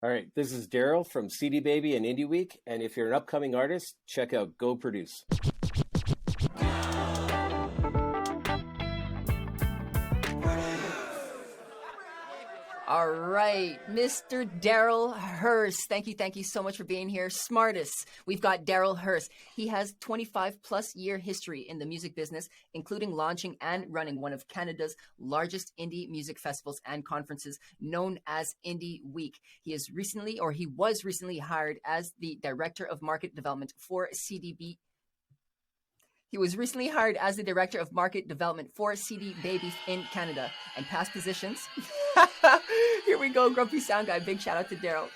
All right, this is Darryl from CD Baby and Indie Week, and if you're an upcoming artist, check out Go Produce. All right, Mr. Darryl Hurs. Thank you so much for being here. SmArtist. We've got Darryl Hurs. He has 25 plus year history in the music business, including launching and running one of Canada's largest indie music festivals and conferences known as Indie Week. He was recently hired as the Director of Market Development for CDB. He was recently hired as the Director of Market Development for CD Baby in Canada, and past positions. Here we go, Grumpy Sound Guy. Big shout out to Darryl.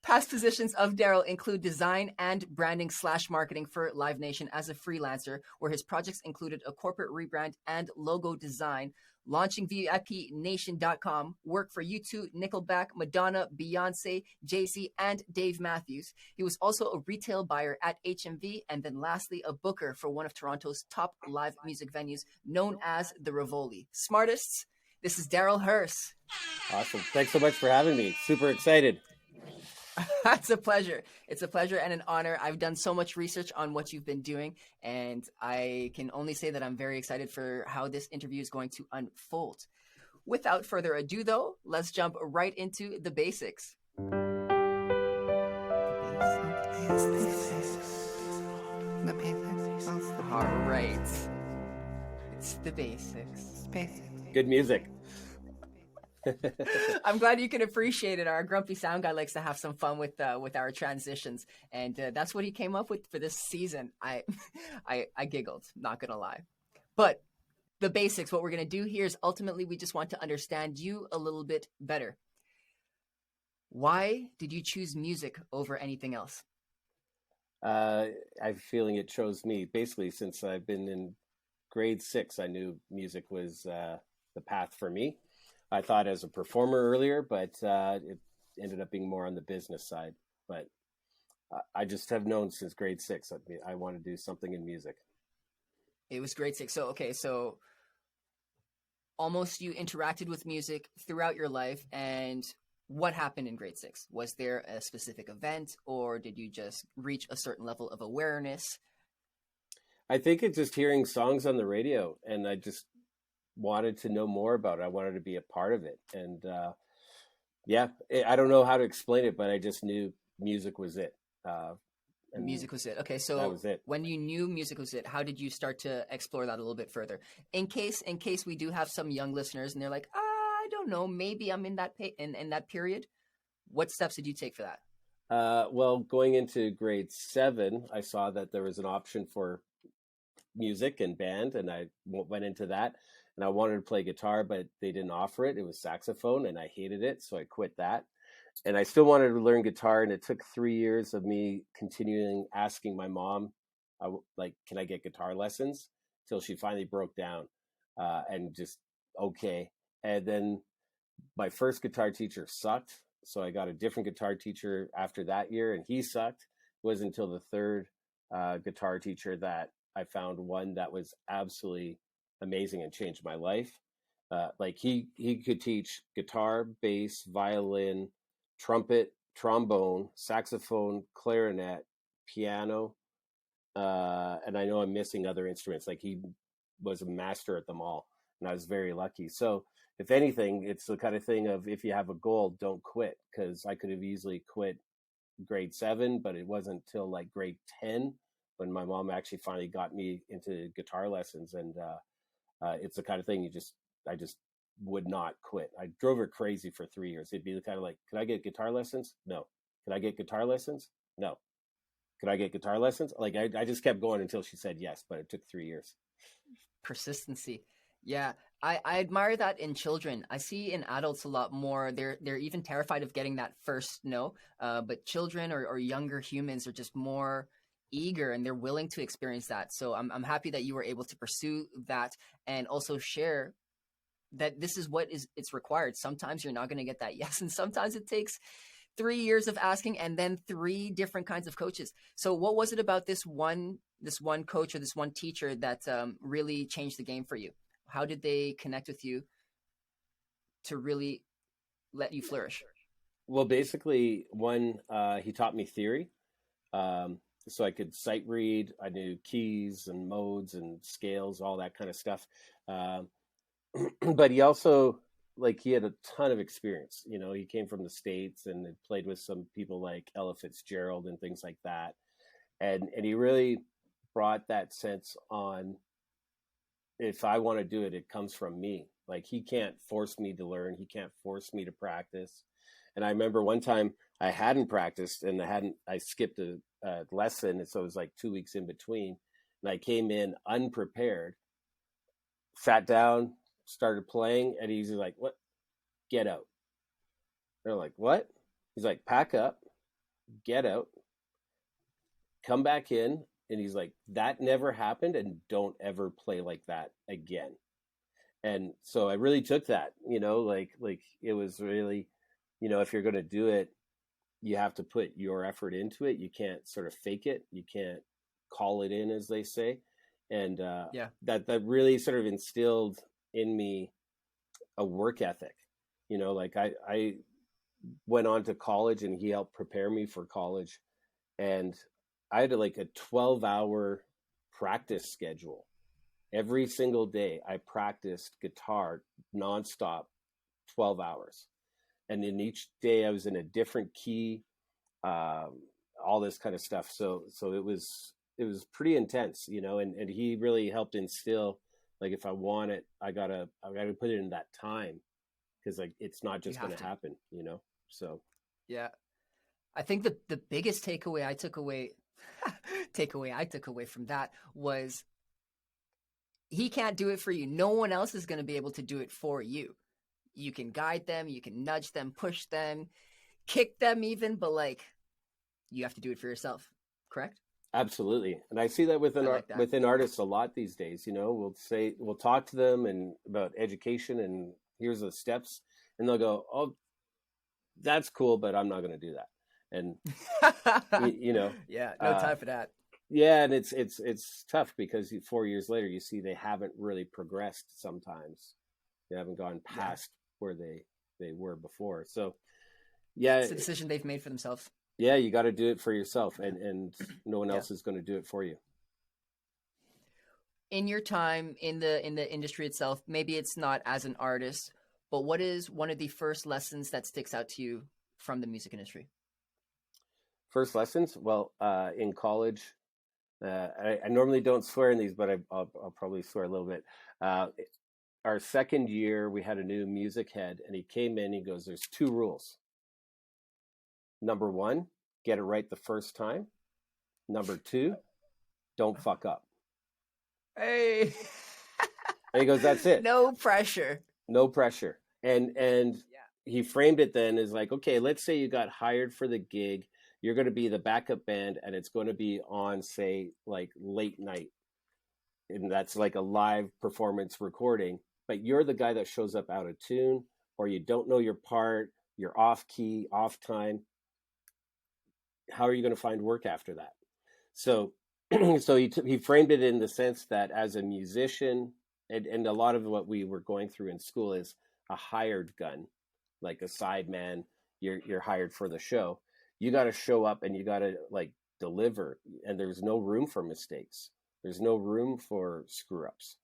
Past positions of Darryl include design and branding / marketing for Live Nation as a freelancer, where his projects included a corporate rebrand and logo design, launching VIPNation.com, work for U2, Nickelback, Madonna, Beyonce, Jay-Z, and Dave Matthews. He was also a retail buyer at HMV, and then lastly, a booker for one of Toronto's top live music venues known as the Rivoli. SmArtists, this is Darryl Hurs. Awesome. Thanks so much for having me. Super excited. It's a pleasure. It's a pleasure and an honor. I've done so much research on what you've been doing, and I can only say that I'm very excited for how this interview is going to unfold. Without further ado, though, let's jump right into the basics. All right. It's the basics. Good music. I'm glad you can appreciate it. Our grumpy sound guy likes to have some fun with our transitions, and that's what he came up with for this season. I giggled, not gonna lie. But the basics, what we're gonna do here is ultimately we just want to understand you a little bit better. Why did you choose music over anything else? I'm feeling it chose me. Basically, since I've been in grade 6, I knew music was the path for me. I thought as a performer earlier, but it ended up being more on the business side. But I just have known since grade 6 I want to do something in music. It was grade 6. So almost you interacted with music throughout your life. And what happened in grade 6? Was there a specific event, or did you just reach a certain level of awareness? I think it's just hearing songs on the radio, and I just wanted to know more about it. I wanted to be a part of it. And I don't know how to explain it, but I just knew music was it. And music was it. Okay, so that was it. When you knew music was it, how did you start to explore that a little bit further? In case we do have some young listeners and they're like, I don't know, maybe I'm in that in that period. What steps did you take for that? Well, going into grade 7, I saw that there was an option for music and band, and I went into that. And I wanted to play guitar, but they didn't offer it. It was saxophone, and I hated it, so I quit that. And I still wanted to learn guitar, and it took 3 years of me continuing asking my mom, can I get guitar lessons? Till she finally broke down and just, okay. And then my first guitar teacher sucked, so I got a different guitar teacher after that year, and he sucked. It wasn't until the third guitar teacher that I found one that was absolutely amazing and changed my life. He could teach guitar, bass, violin, trumpet, trombone, saxophone, clarinet, piano, and I know I'm missing other instruments. Like, he was a master at them all, and I was very lucky. So if anything, it's the kind of thing of, if you have a goal, don't quit, because I could have easily quit grade 7, but it wasn't till like grade 10 when my mom actually finally got me into guitar lessons. And it's the kind of thing I just would not quit. I drove her crazy for 3 years. It'd be the kind of like, can I get guitar lessons? No. Can I get guitar lessons? No. Can I get guitar lessons? Like, I just kept going until she said yes, but it took 3 years. Persistency. Yeah. I admire that in children. I see in adults a lot more. They're even terrified of getting that first no. But children or younger humans are just more eager, and they're willing to experience that. So I'm happy that you were able to pursue that, and also share that this is what it's required. Sometimes you're not going to get that yes, and sometimes it takes 3 years of asking, and then 3 different kinds of coaches. So what was it about this one coach or this one teacher that really changed the game for you? How did they connect with you to really let you flourish? Well, basically, he taught me theory, so I could sight read. I knew keys and modes and scales, all that kind of stuff. Um, but he also, like, he had a ton of experience. You know, he came from the States and had played with some people like Ella Fitzgerald and things like that. And he really brought that sense on, if I want to do it, it comes from me. Like, he can't force me to learn. He can't force me to practice. And I remember one time I hadn't practiced and I skipped a lesson. And so it was like 2 weeks in between. And I came in unprepared, sat down, started playing. And he's like, "What? Get out." They're like, "What?" He's like, "Pack up, get out, come back in." And he's like, "That never happened. And don't ever play like that again." And so I really took that, like it was really, if you're going to do it, you have to put your effort into it. You can't sort of fake it. You can't call it in, as they say. And that really sort of instilled in me a work ethic. Like I went on to college and he helped prepare me for college. And I had like a 12-hour practice schedule. Every single day I practiced guitar nonstop, 12 hours. And in each day I was in a different key, all this kind of stuff. So it was pretty intense, and he really helped instill, like, if I want it, I gotta put it in that time, because like it's not just going to happen, so. Yeah. I think the biggest takeaway I took away from that was, he can't do it for you. No one else is going to be able to do it for you. You can guide them, you can nudge them, push them, kick them even, but like, you have to do it for yourself. Correct? Absolutely. And I see that within artists a lot these days. We'll talk to them and about education and here's the steps, and they'll go, "Oh, that's cool, but I'm not going to do that." And yeah, no time for that. Yeah, and it's tough because 4 years later you see they haven't really progressed. Sometimes they haven't gone past where they were before. So yeah, it's a decision they've made for themselves. Yeah, you got to do it for yourself, and no one else is going to do it for you. In your time in the industry itself, maybe it's not as an artist, but what is one of the first lessons that sticks out to you from the music industry? First lessons? Well, in college, I normally don't swear in these, but I'll probably swear a little bit. Our second year, we had a new music head, and he came in. He goes, "There's 2 rules. Number 1, get it right the first time. Number 2, don't fuck up." Hey. And he goes, "That's it. No pressure." No pressure. And he framed it then as like, okay, let's say you got hired for the gig. You're going to be the backup band, and it's going to be on, say, like late night. And that's like a live performance recording. But you're the guy that shows up out of tune, or you don't know your part, you're off key, off time. How are you going to find work after that? So he framed it in the sense that as a musician, and a lot of what we were going through in school is a hired gun, like a sideman. You're hired for the show. You got to show up and you got to like deliver, and there's no room for mistakes. There's no room for screw ups.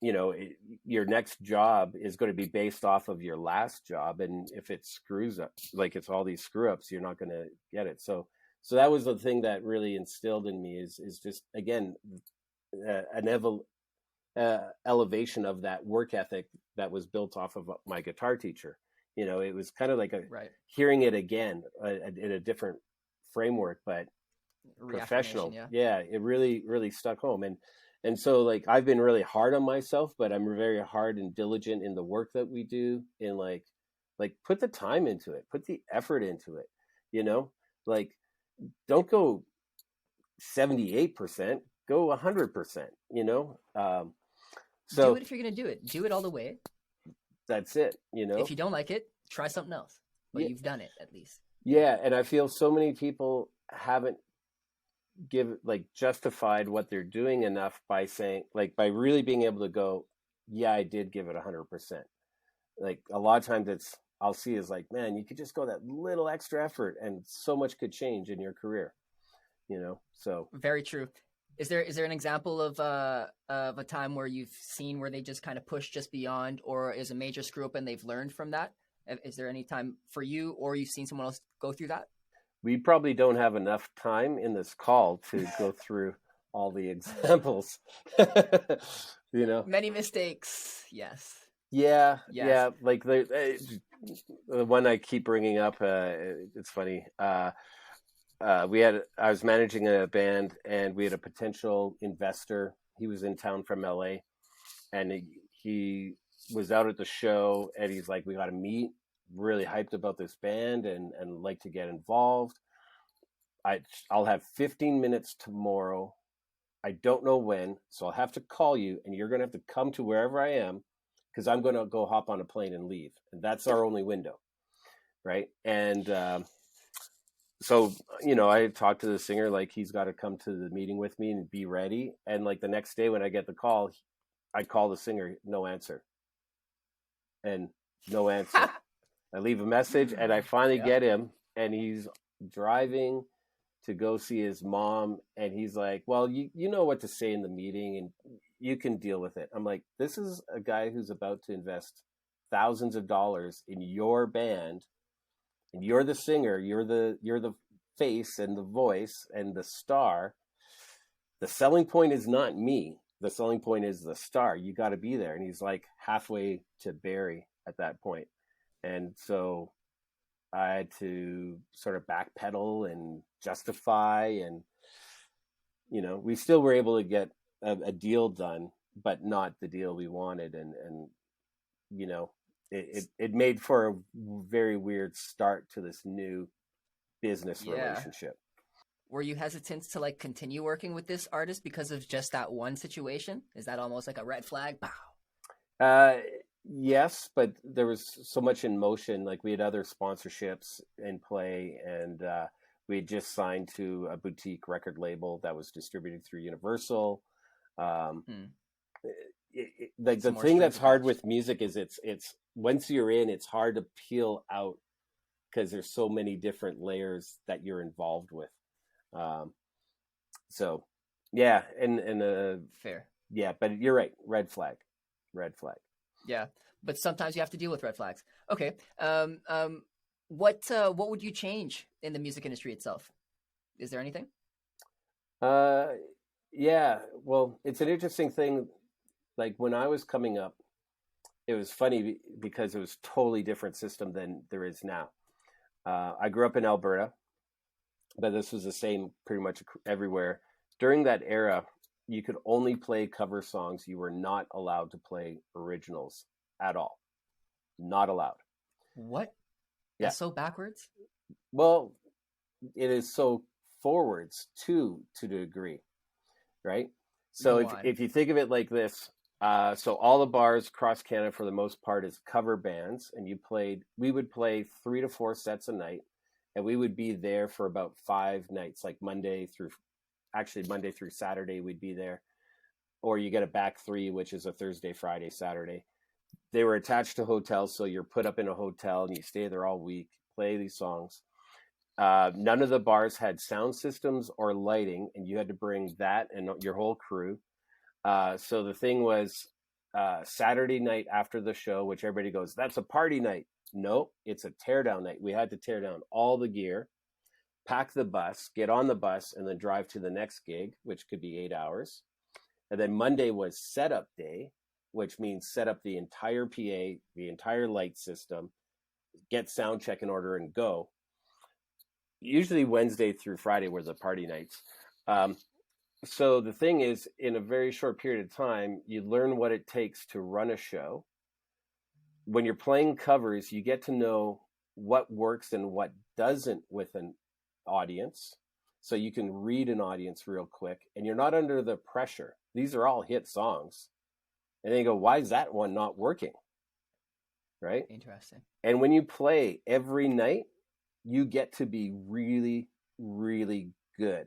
Your next job is going to be based off of your last job, and if it screws up, like it's all these screw ups, you're not going to get it. So that was the thing that really instilled in me is just, again, an elevation of that work ethic that was built off of my guitar teacher. It was kind of like hearing it again in a different framework, but professional. Yeah, it really, really stuck home. And so, like, I've been really hard on myself, but I'm very hard and diligent in the work that we do, in like put the time into it, put the effort into it, like, don't go 78%, go 100%, so do it if you're going to do it. Do it all the way. That's it, If you don't like it, try something else. But you've done it, at least. Yeah, and I feel so many people haven't justified what they're doing enough by saying, like, by really being able to go, yeah, I did give it 100%. Like, a lot of times it's I'll see is like, man, you could just go that little extra effort and so much could change in your career, so. Very true. Is there an example of a time where you've seen where they just kind of push just beyond, or is a major screw up and they've learned from that? Is there any time for you, or you've seen someone else go through that? We probably don't have enough time in this call to go through all the examples. Many mistakes. Yes. Yeah. Yes. Yeah. Like the one I keep bringing up, it's funny. I was managing a band, and we had a potential investor. He was in town from LA, and he was out at the show, and he's like, we got to meet, really hyped about this band and like to get involved. I'll have 15 minutes tomorrow. I don't know when, so I'll have to call you, and you're going to have to come to wherever I am, because I'm going to go hop on a plane and leave. And that's our only window. Right. And, so, I talked to the singer, like, he's got to come to the meeting with me and be ready. And like the next day when I get the call, I call the singer, no answer. And no answer. I leave a message, and I finally get him, and he's driving to go see his mom. And he's like, well, you know what to say in the meeting, and you can deal with it. I'm like, this is a guy who's about to invest thousands of dollars in your band. And you're the singer, you're the face and the voice and the star. The selling point is not me. The selling point is the star. You got to be there. And he's like halfway to Barrie at that point. And so I had to sort of backpedal and justify, and we still were able to get a deal done, but not the deal we wanted. And it made for a very weird start to this new business relationship. Were you hesitant to like continue working with this artist because of just that one situation? Is that almost like a red flag? Yes, but there was so much in motion. Like, we had other sponsorships in play, and we had just signed to a boutique record label that was distributed through Universal. Like, the thing that's hard with music is it's once you're in, it's hard to peel out, because there's so many different layers that you're involved with. So yeah, and fair. Yeah, but you're right. Red flag. Yeah, but sometimes you have to deal with red flags. Okay. What would you change in the music industry itself? Is there anything? Yeah. Well, it's an interesting thing. Like, when I was coming up, it was funny because it was a totally different system than there is now. I grew up in Alberta, but this was the same pretty much everywhere. During that era, you could only play cover songs. You were not allowed to play originals at all. Not allowed. What? Yeah. That's so backwards? Well, it is so forwards to a degree, right? So if you think of it like this, so all the bars across Canada for the most part is cover bands, and we would play 3 to 4 sets a night, and we would be there for about 5 nights, like Monday through Saturday we'd be there, or you get a back 3, which is a Thursday, Friday, Saturday. They were attached to hotels, so you're put up in a hotel and you stay there all week, play these songs. None of the bars had sound systems or lighting, and you had to bring that and your whole crew. So the thing was, Saturday night after the show, which everybody goes, that's a party night. No, it's a teardown night. We had to tear down all the gear, pack the bus, get on the bus, and then drive to the next gig, which could be 8 hours. And then Monday was setup day, which means set up the entire PA, the entire light system, get sound check in order, and go. Usually Wednesday through Friday were the party nights. So the thing is, in a very short period of time, you learn what it takes to run a show. When you're playing covers, you get to know what works and what doesn't with an audience. So you can read an audience real quick, and you're not under the pressure. These are all hit songs. And then you go, why is that one not working? Right? Interesting. And when you play every night, you get to be really, really good.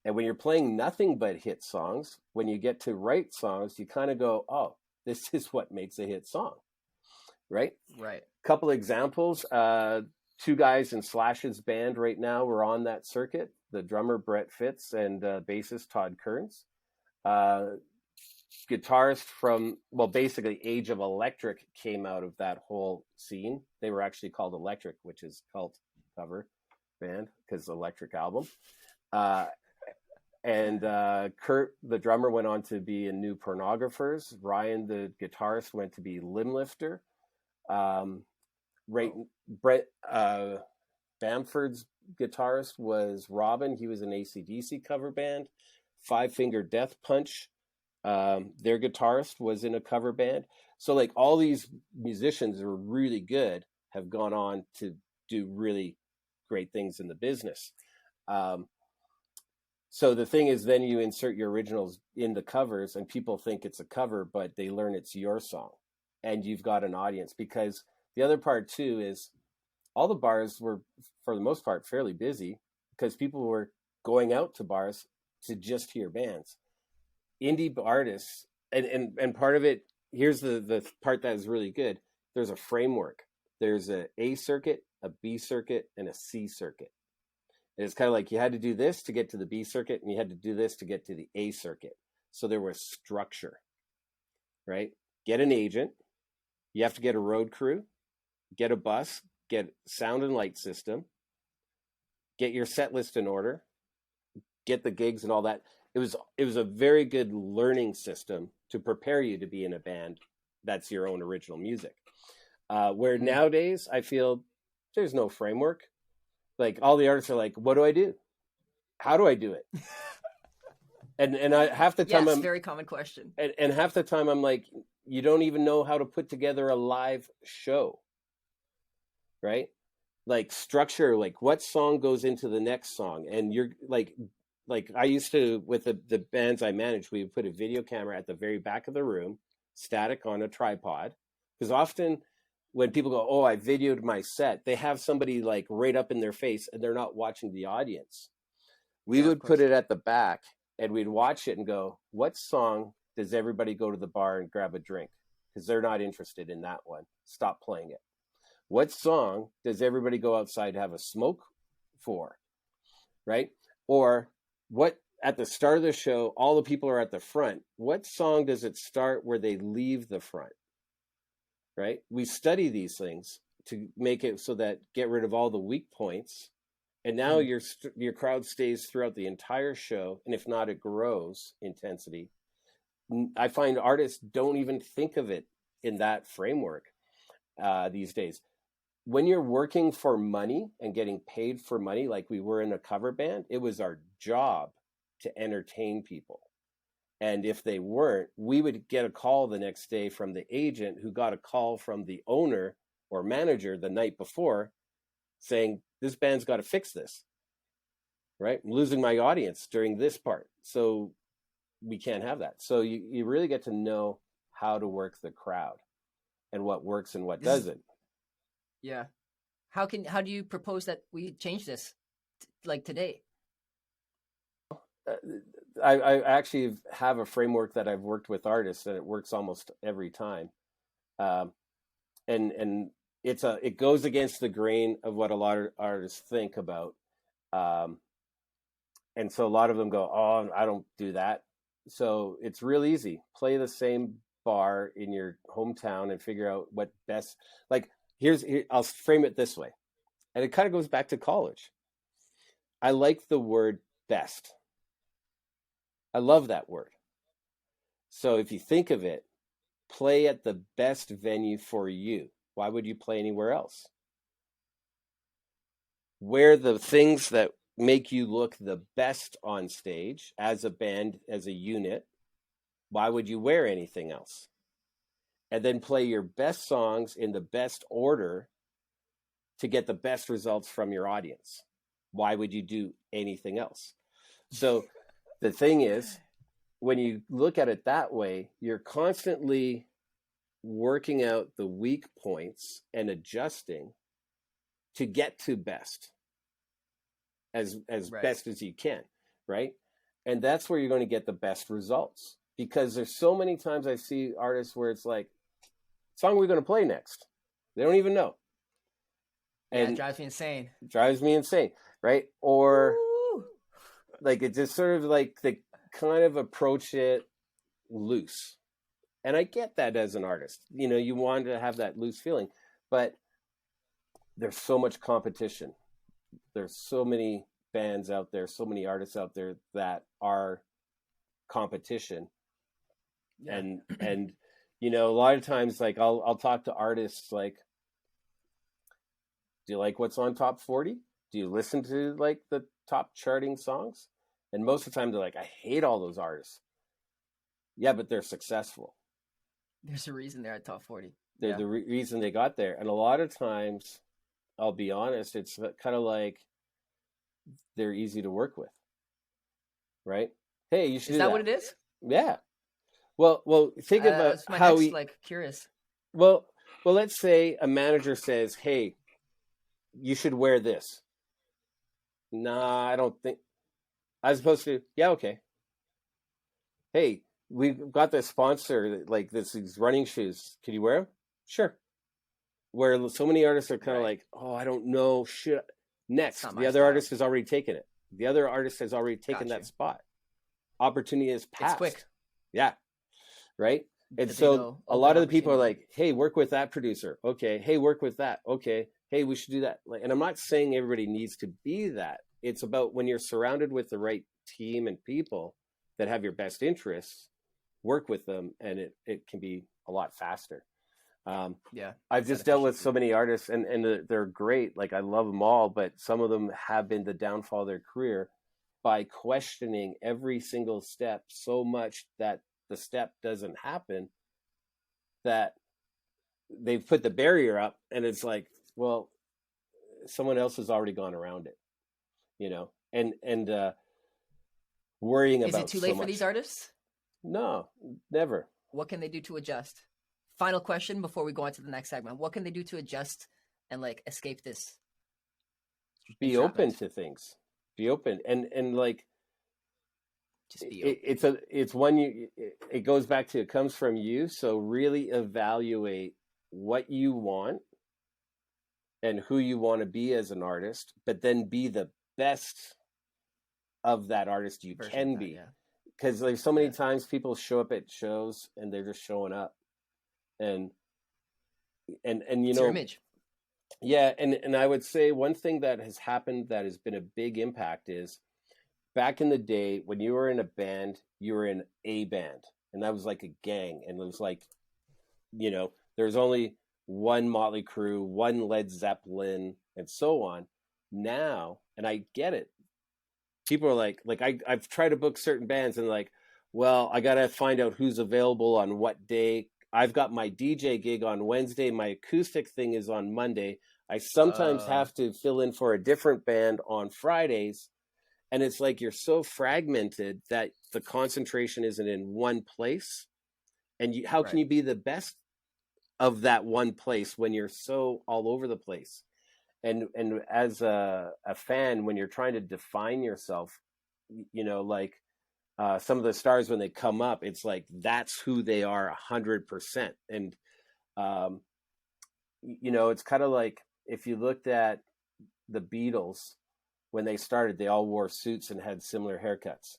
And when you're playing nothing but hit songs, when you get to write songs, you kind of go, oh, this is what makes a hit song. right? Right. Couple examples. Two guys in Slash's band right now were on that circuit. The drummer Brett Fitz and bassist Todd Kearns. Guitarist from, well, basically Age of Electric came out of that whole scene. They were actually called Electric, which is cult cover band because Electric album. And Kurt, the drummer, went on to be in New Pornographers. Ryan, the guitarist, went to be Limblifter. Brett Bamford's guitarist was Robin. He was an AC/DC cover band. Five Finger Death Punch, their guitarist was in a cover band. So like all these musicians who are really good have gone on to do really great things in the business. So the thing is, then you insert your originals in the covers and people think it's a cover, but they learn it's your song and you've got an audience. Because the other part too is all the bars were, for the most part, fairly busy because people were going out to bars to just hear bands. Indie artists, and part of it, here's the part that is really good. There's a framework. There's a circuit, a B circuit, and a C circuit. And it's kind of like you had to do this to get to the B circuit, and you had to do this to get to the A circuit. So there was structure, right? Get an agent. You have to get a road crew, get a bus, get sound and light system, get your set list in order, get the gigs and all that. It was a very good learning system to prepare you to be in a band that's your own original music. Where nowadays I feel there's no framework. Like all the artists are like, what do I do? How do I do it? and I half the time yes, very common question. And half the time I'm like, you don't even know how to put together a live show, right? Like structure, like what song goes into the next song, and you're like I used to, with the bands I managed, we would put a video camera at the very back of the room, static on a tripod. Because often when people go, oh, I videoed my set, they have somebody like right up in their face and they're not watching the audience. We would put it at the back and we'd watch it and go, what song does everybody go to the bar and grab a drink? Because they're not interested in that one. Stop playing it. What song does everybody go outside to have a smoke for? Right? Or what, at the start of the show, all the people are at the front. What song does it start where they leave the front? Right? We study these things to make it so that get rid of all the weak points. And now your crowd stays throughout the entire show. And if not, it grows intensity. I find artists don't even think of it in that framework these days. When you're working for money and getting paid for money, like we were in a cover band, it was our job to entertain people. And if they weren't, we would get a call the next day from the agent who got a call from the owner or manager the night before saying, this band's got to fix this, right? I'm losing my audience during this part. So we can't have that. So you really get to know how to work the crowd and what works and what doesn't. Yeah. How do you propose that we change this like today? I actually have a framework that I've worked with artists and it works almost every time. And it goes against the grain of what a lot of artists think about. And so a lot of them go, oh, I don't do that. So it's real easy. Play the same bar in your hometown and figure out what best, like, I'll frame it this way. And it kind of goes back to college. I like the word best. I love that word. So if you think of it, play at the best venue for you. Why would you play anywhere else? Wear the things that make you look the best on stage as a band, as a unit. Why would you wear anything else? And then play your best songs in the best order to get the best results from your audience. Why would you do anything else? So the thing is, when you look at it that way, you're constantly working out the weak points and adjusting to get to best as right. Best as you can, right? And that's where you're going to get the best results, because there's so many times I see artists where it's like, song we're going to play next. They don't even know. Yeah, And it drives me insane. drives me insane, right? Or Woo! like it just sort of like they kind of approach it loose. And I get that as an artist. You know, you want to have that loose feeling, but there's so much competition. There's so many bands out there, so many artists out there that are competition. Yeah. And you know, a lot of times like I'll talk to artists like, do you like what's on top 40? Do you listen to like the top charting songs? And most of the time they're like, I hate all those artists. Yeah, but they're successful. There's a reason they're at top 40. They're Yeah. the reason they got there. And a lot of times, I'll be honest, it's kind of like they're easy to work with, right? Hey, you should Is do that. what it is? Yeah. Well, think about That's my how next, we. like, curious. Well, let's say a manager says, "Hey, you should wear this." Nah, I don't think. As opposed to, yeah, okay. Hey, we've got this sponsor, like these running shoes. Can you wear them? Sure. Where so many artists are kind of like, oh, I don't know. Shit. Next, the other artist has already taken it. The other artist has already taken that spot. Opportunity is passed. It's quick. Yeah. Right. And so a lot of the people are like, hey, work with that producer. Okay. Hey, work with that. Okay. Hey, we should do that. And I'm not saying everybody needs to be that. It's about when you're surrounded with the right team and people that have your best interests, work with them, and it can be a lot faster. Yeah, I've just dealt with so many artists, and they're great. Like I love them all, but some of them have been the downfall of their career by questioning every single step so much that the step doesn't happen, that they've put the barrier up, and it's like, well, someone else has already gone around it, you know, and worrying about. Is it too late for these artists? No, never. What can they do to adjust? Final question before we go on to the next segment. What can they do to adjust and like escape this? Be open to things. Be open and like just be open. It goes back to, it comes from you. So really evaluate what you want and who you want to be as an artist, but then be the best of that artist you can be. Because there's so many times people show up at shows and they're just showing up. And you know, image. Yeah, and I would say one thing that has happened that has been a big impact is, back in the day when you were in a band, you were in a band, and that was like a gang, and it was like, you know, there's only one Motley Crue, one Led Zeppelin, and so on. Now, and I get it, people are like I've tried to book certain bands and like, well, I gotta find out who's available on what day. I've got my DJ gig on Wednesday. My acoustic thing is on Monday. I sometimes have to fill in for a different band on Fridays. And it's like you're so fragmented that the concentration isn't in one place. And how can you be the best of that one place when you're so all over the place? And as a fan, when you're trying to define yourself, you know, like, some of the stars, when they come up, it's like that's who they are 100%. And you know, it's kind of like if you looked at the Beatles when they started, they all wore suits and had similar haircuts.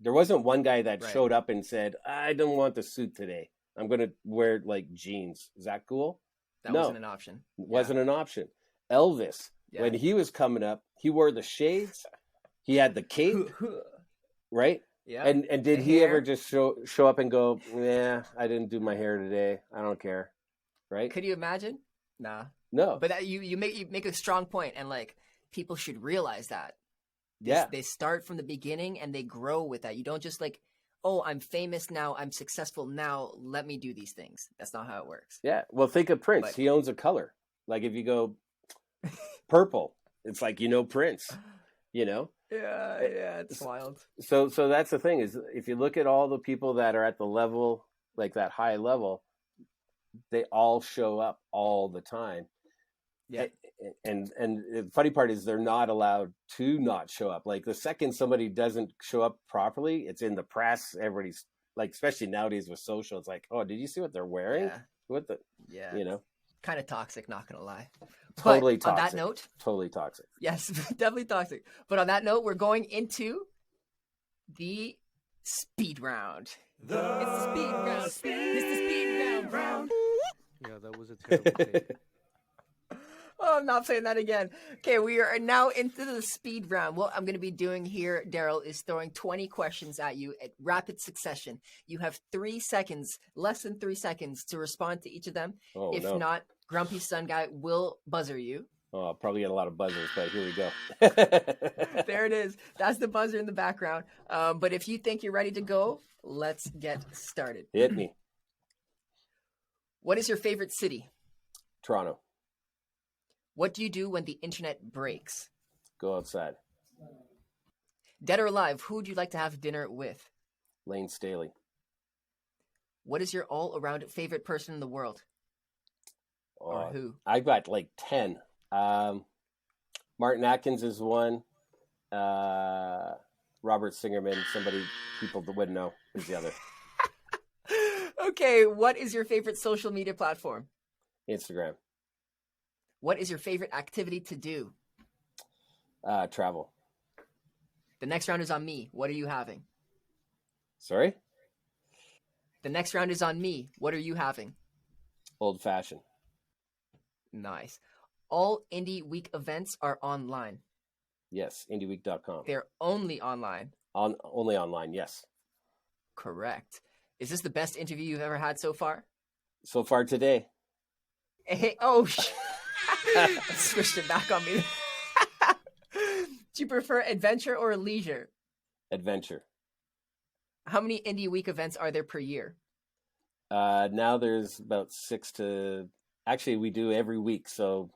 There wasn't one guy that showed up and said, I don't want the suit today, I'm going to wear like jeans. Is that cool? That wasn't an option. Wasn't an option. Elvis, when he was coming up, he wore the shades, he had the cape, right? Yeah. And did he ever just show up and go, yeah, I didn't do my hair today, I don't care, right? Could you imagine? Nah. No. But you make a strong point, and like people should realize that. They start from the beginning and they grow with that. You don't just like, oh, I'm famous now, I'm successful now, let me do these things. That's not how it works. Yeah. Well, think of Prince. He owns a color. Like if you go purple, it's like, you know, Prince, you know? Yeah, it's wild. So that's the thing, is if you look at all the people that are at the level, like that high level, they all show up all the time. Yeah. And the funny part is they're not allowed to not show up. Like the second somebody doesn't show up properly, it's in the press. Everybody's like, especially nowadays with social, it's like, oh, did you see what they're wearing? Yeah. What the, you know? Kind of toxic, not gonna lie. Totally But on that toxic. note, Totally toxic. yes, definitely toxic. But on that note, we're going into the speed round. It's the speed round. It's the speed round. Yeah, that was a terrible take. Oh, I'm not saying that again. Okay, we are now into the speed round. What I'm going to be doing here, Darryl, is throwing 20 questions at you at rapid succession. You have 3 seconds, less than 3 seconds, to respond to each of them. Oh, If no. not, Grumpy Sun Guy will buzzer you. Oh, I'll probably get a lot of buzzers, but here we go. There it is. That's the buzzer in the background. But if you think you're ready to go, let's get started. Hit me. What is your favorite city? Toronto. What do you do when the internet breaks? Go outside. Dead or alive, who would you like to have dinner with? Lane Staley. What is your all-around favorite person in the world? Or who? I got like 10. Martin Atkins is one. Robert Singerman, people that wouldn't know, is the other. Okay, what is your favorite social media platform? Instagram. What is your favorite activity to do? Travel. The next round is on me. What are you having? Sorry? The next round is on me. What are you having? Old fashioned. Nice. All Indie Week events are online. Yes, indieweek.com. They're only online. Only online, yes. Correct. Is this the best interview you've ever had so far? So far today. Hey, switched it back on me. Do you prefer adventure or leisure? Adventure. How many Indie Week events are there per year? Now there's about 6 to... Actually, we do every week, so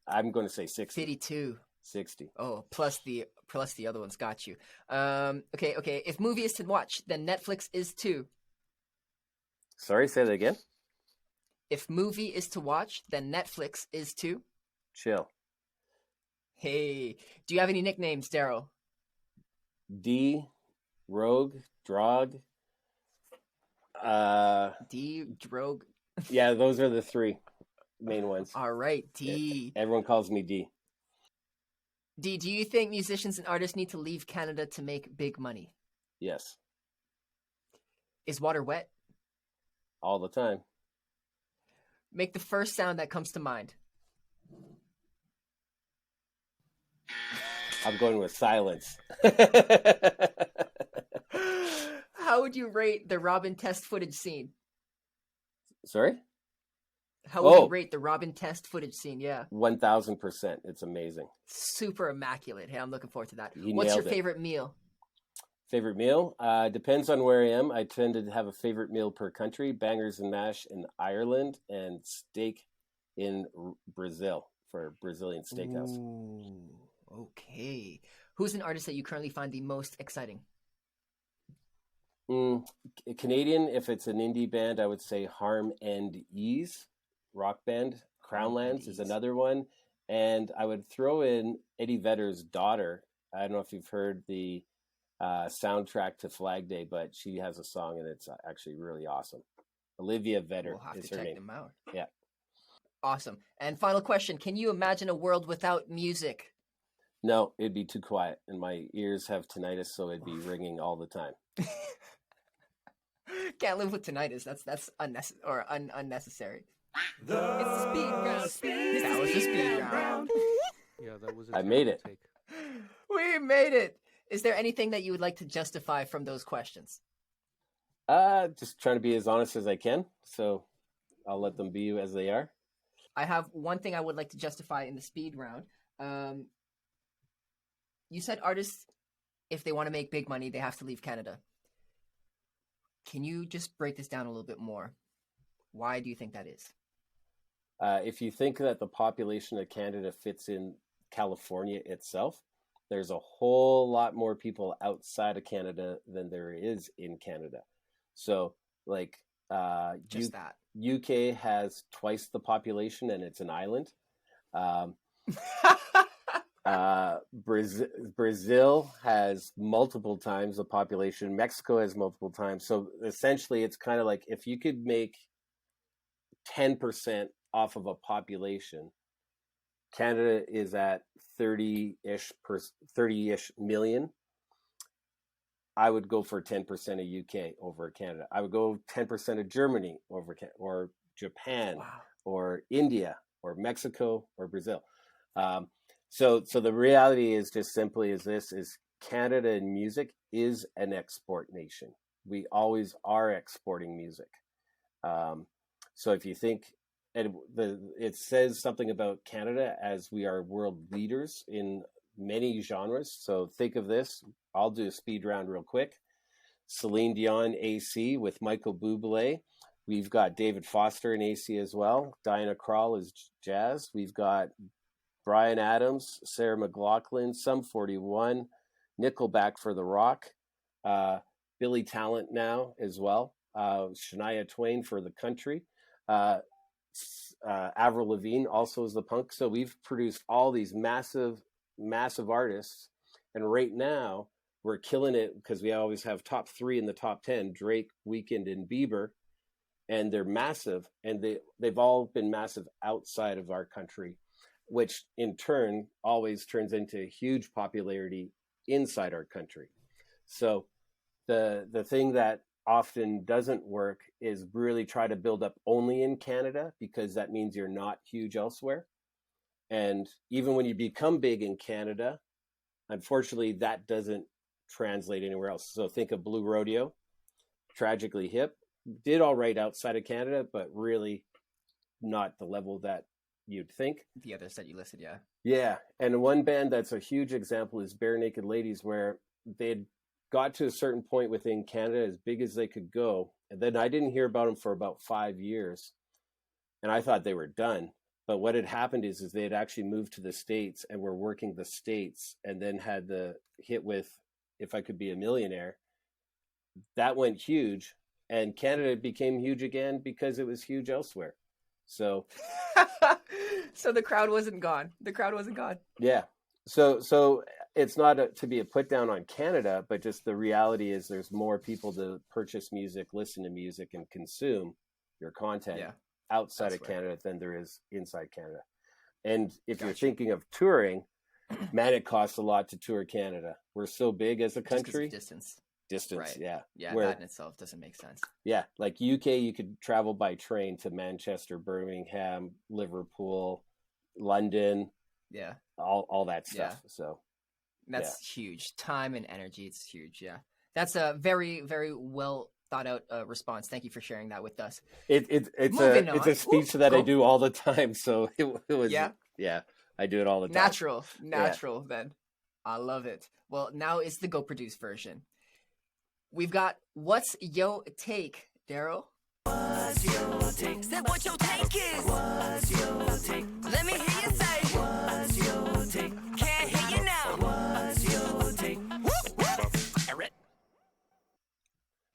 I'm going to say 60. 52. 60. Oh, plus the other ones. Got you. Okay. If movie is to watch, then Netflix is too. Sorry, say that again? If movie is to watch, then Netflix is too. Chill. Hey, do you have any nicknames, Darryl? D, Rogue, Drog. D, Drogue. Yeah, those are the 3 main ones. All right, D. Everyone calls me D. D, do you think musicians and artists need to leave Canada to make big money? Yes. Is water wet? All the time. Make the first sound that comes to mind. I'm going with silence. How would you rate the Robin test footage scene? Sorry? How would you rate the Robin test footage scene? Yeah. 1,000%. It's amazing. Super immaculate. Hey, I'm looking forward to that. You What's your nailed it. favorite meal? Favorite meal? Depends on where I am. I tend to have a favorite meal per country. Bangers and mash in Ireland and steak in Brazil for Brazilian steakhouse. Ooh, okay. Who's an artist that you currently find the most exciting? Canadian, if it's an indie band, I would say Harm and Ease. Rock band. Crownlands is another one. And I would throw in Eddie Vedder's daughter. I don't know if you've heard the soundtrack to Flag Day, but she has a song and it's actually really awesome. Olivia Vedder is her name. We'll have to check them out. Yeah. Awesome. And final question. Can you imagine a world without music? No, it'd be too quiet. And my ears have tinnitus, so it'd be ringing all the time. Can't live with tinnitus. That's unnecessary. It's the speed round. That was the speed round. Yeah, that was. I made it. Take. We made it. Is there anything that you would like to justify from those questions? Just trying to be as honest as I can. So I'll let them be as they are. I have one thing I would like to justify in the speed round. You said artists, if they want to make big money, they have to leave Canada. Can you just break this down a little bit more? Why do you think that is? If you think that the population of Canada fits in California itself, there's a whole lot more people outside of Canada than there is in Canada. So, like, that. UK has twice the population and it's an island. Brazil has multiple times the population. Mexico has multiple times. So essentially, it's kind of like if you could make 10% off of a population, Canada is at 30-ish million. I would go for 10% of UK over Canada. I would go 10% of Germany over or Japan, or India, or Mexico, or Brazil. So the reality is just simply is Canada in music is an export nation. We always are exporting music. So if you think, and it says something about Canada as we are world leaders in many genres. So think of this. I'll do a speed round real quick. Celine Dion, AC with Michael Bublé. We've got David Foster in AC as well. Diana Krall is jazz. We've got Bryan Adams, Sarah McLachlan, Sum 41, Nickelback for the rock, Billy Talent now as well, Shania Twain for the country, Avril Lavigne also is the punk. So we've produced all these massive artists, and right now we're killing it because we always have top 3 in the top 10: Drake, Weeknd, and Bieber. And they're massive, and they've all been massive outside of our country, which in turn always turns into huge popularity inside our country. So the thing that often doesn't work is really try to build up only in Canada, because that means you're not huge elsewhere. And even when you become big in Canada, unfortunately, that doesn't translate anywhere else. So think of Blue Rodeo, Tragically Hip. Did all right outside of Canada, but really not the level that you'd think. The others that you listed, yeah. Yeah, and one band that's a huge example is Bare Naked Ladies, where they'd got to a certain point within Canada, as big as they could go, and then I didn't hear about them for about 5 years, and I thought they were done. But what had happened is they had actually moved to the States and were working the States, and then had the hit with If I Could Be a Millionaire. That went huge. And Canada became huge again because it was huge elsewhere. So, so the crowd wasn't gone. Yeah. So it's not to be a put down on Canada, but just the reality is there's more people to purchase music, listen to music, and consume your content outside of Canada than there is inside Canada. And if you're thinking of touring, man, it costs a lot to tour Canada. We're so big as a country. Distance, right. Yeah, that in itself doesn't make sense. Yeah, like UK, you could travel by train to Manchester, Birmingham, Liverpool, London, all that stuff. So that's huge. Time and energy, it's huge. Yeah, that's a very, very well thought out response. Thank you for sharing that with us. It's a speech that I do all the time. So it was I do it all the time. Natural. Then I love it. Well, now it's the Go Produce version. We've got What's Yo Take, Darryl? What's your take? Say what your take is. What's your take? Let me hear you say. What's your take? Can't hear you now. What's your take?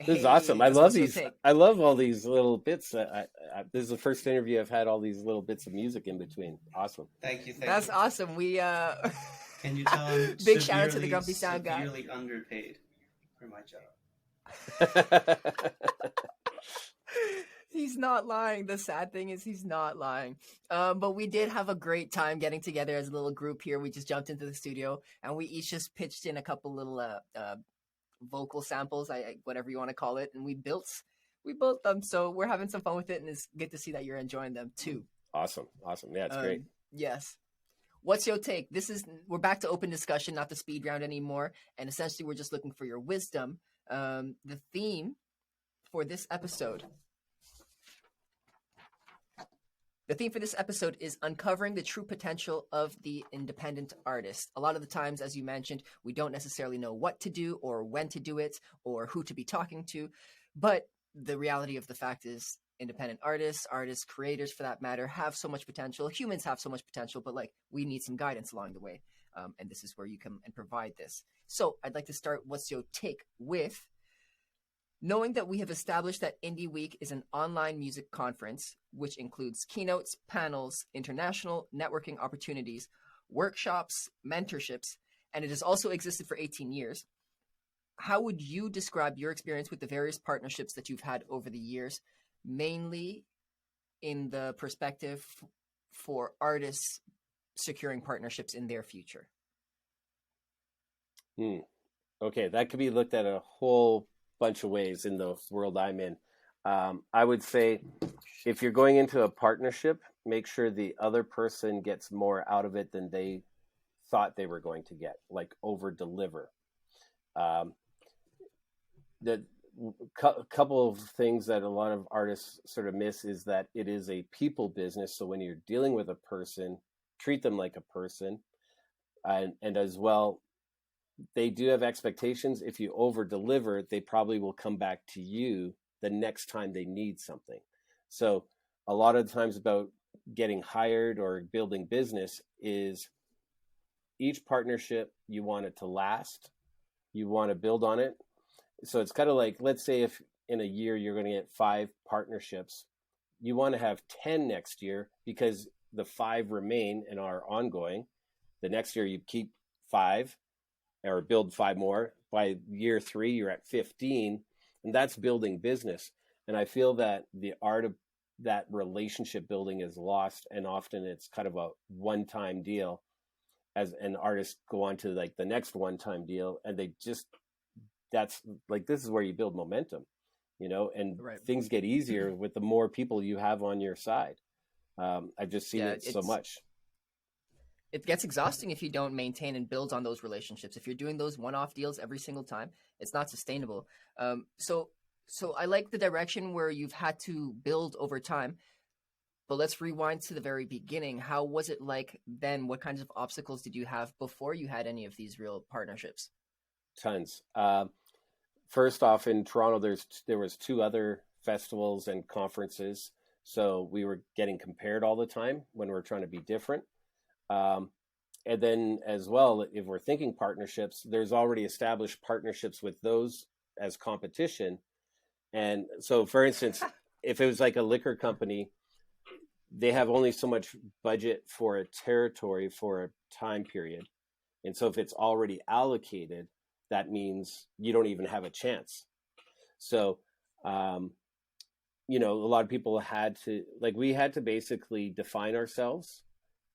This is awesome. I love these. I love all these little bits. This is the first interview I've had all these little bits of music in between. Awesome. Thank you. That's awesome. We Can you tell I'm big shout out to the Grumpy Sound guy. Severely underpaid for my job. He's not lying. The sad thing is he's not lying. But we did have a great time getting together as a little group here. We just jumped into the studio and we each just pitched in a couple little vocal samples, whatever you want to call it, and we built them. So we're having some fun with it, and it's good to see that you're enjoying them too. Awesome. Yeah, it's great. Yes. What's your take? We're back to open discussion, not the speed round anymore, and essentially we're just looking for your wisdom. The theme for this episode is uncovering the true potential of the independent artist. A lot of the times, as you mentioned, we don't necessarily know what to do or when to do it or who to be talking to. But the reality of the fact is independent artists, creators for that matter, have so much potential. Humans have so much potential, but we need some guidance along the way. And this is where you come and provide this. So I'd like to start What's Your Take with knowing that we have established that Indie Week is an online music conference, which includes keynotes, panels, international networking opportunities, workshops, mentorships, and it has also existed for 18 years. How would you describe your experience with the various partnerships that you've had over the years, mainly in the perspective for artists securing partnerships in their future? Okay, that could be looked at a whole bunch of ways in the world I'm in. I would say if you're going into a partnership, make sure the other person gets more out of it than they thought they were going to get, like over deliver. Um, the couple of things that a lot of artists sort of miss is that it is a people business. So when you're dealing with a person, treat them like a person, and as well, they do have expectations. If you over deliver, they probably will come back to you the next time they need something. So a lot of times about getting hired or building business is each partnership, you want it to last, you want to build on it. So it's kind of like, let's say if in a year you're going to get 5 partnerships, you want to have 10 next year because the 5 remain and are ongoing. The next year you keep 5 or build 5 more. By year 3, you're at 15, and that's building business. And I feel that the art of that relationship building is lost, and often it's kind of a one-time deal as an artist go on to like the next one-time deal, and they just, that's like, this is where you build momentum, and Right. things get easier with the more people you have on your side. I've just seen Yeah, it so much. It gets exhausting if you don't maintain and build on those relationships. If you're doing those one-off deals every single time, it's not sustainable. So I like the direction where you've had to build over time. But let's rewind to the very beginning. How was it like then? What kinds of obstacles did you have before you had any of these real partnerships? Tons. First off, in Toronto, there was 2 other festivals and conferences, so we were getting compared all the time when we're trying to be different. And then as well, if we're thinking partnerships, there's already established partnerships with those as competition. And so, for instance, if it was like a liquor company, they have only so much budget for a territory for a time period. And so if it's already allocated, that means you don't even have a chance. So, a lot of people we had to basically define ourselves.